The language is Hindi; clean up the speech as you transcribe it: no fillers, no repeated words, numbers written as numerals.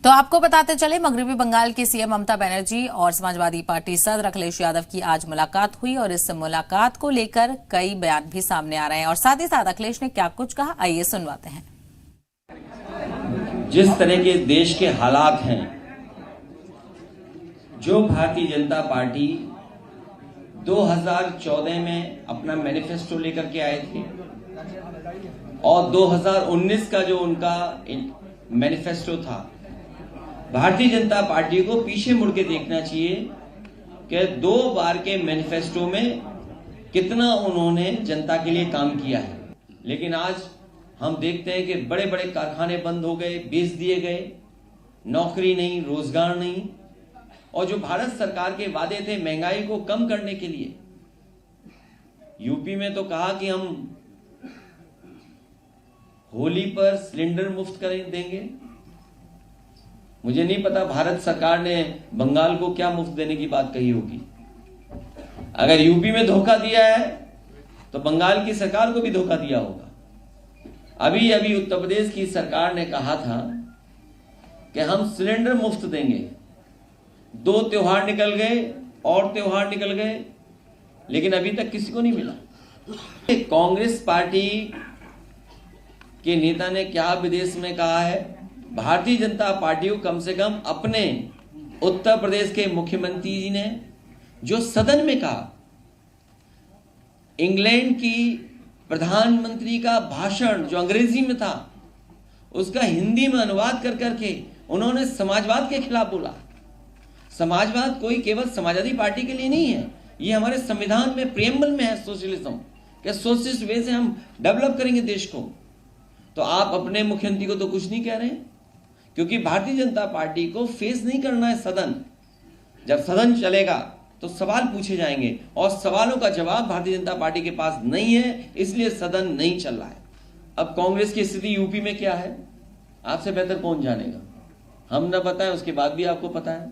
तो आपको बताते चले, मगरबी बंगाल की सीएम ममता बनर्जी और समाजवादी पार्टी सदर अखिलेश यादव की आज मुलाकात हुई और इस मुलाकात को लेकर कई बयान भी सामने आ रहे हैं और साथ ही साथ अखिलेश ने क्या कुछ कहा, आइए सुनवाते हैं। जिस तरह के देश के हालात हैं, जो भारतीय जनता पार्टी 2014 में अपना मैनिफेस्टो लेकर के आए थे और 2019 का जो उनका मैनिफेस्टो था, भारतीय जनता पार्टी को पीछे मुड़ के देखना चाहिए कि 2 बार के मैनिफेस्टो में कितना उन्होंने जनता के लिए काम किया है। लेकिन आज हम देखते हैं कि बड़े बड़े कारखाने बंद हो गए, बेच दिए गए, नौकरी नहीं, रोजगार नहीं। और जो भारत सरकार के वादे थे महंगाई को कम करने के लिए, यूपी में तो कहा कि हम होली पर सिलेंडर मुफ्त देंगे। मुझे नहीं पता भारत सरकार ने बंगाल को क्या मुफ्त देने की बात कही होगी। अगर यूपी में धोखा दिया है तो बंगाल की सरकार को भी धोखा दिया होगा। अभी अभी उत्तर प्रदेश की सरकार ने कहा था कि हम सिलेंडर मुफ्त देंगे। 2 त्योहार निकल गए और त्योहार निकल गए, लेकिन अभी तक किसी को नहीं मिला। कांग्रेस पार्टी के नेता ने क्या विदेश में कहा है, भारतीय जनता पार्टी को कम से कम अपने उत्तर प्रदेश के मुख्यमंत्री जी ने जो सदन में कहा, इंग्लैंड की प्रधानमंत्री का भाषण जो अंग्रेजी में था, उसका हिंदी में अनुवाद कर करके उन्होंने समाजवाद के खिलाफ बोला। समाजवाद कोई केवल समाजवादी पार्टी के लिए नहीं है, ये हमारे संविधान में प्रियम्बल में है सोशलिज्म, कि सोशलिस्ट वे से हम डेवलप करेंगे देश को। तो आप अपने मुख्यमंत्री को तो कुछ नहीं कह रहे हैं, क्योंकि भारतीय जनता पार्टी को फेस नहीं करना है सदन। जब सदन चलेगा तो सवाल पूछे जाएंगे और सवालों का जवाब भारतीय जनता पार्टी के पास नहीं है, इसलिए सदन नहीं चल रहा है। अब कांग्रेस की स्थिति यूपी में क्या है, आपसे बेहतर कौन जानेगा। हम ना बताएं, उसके बाद भी आपको पता है।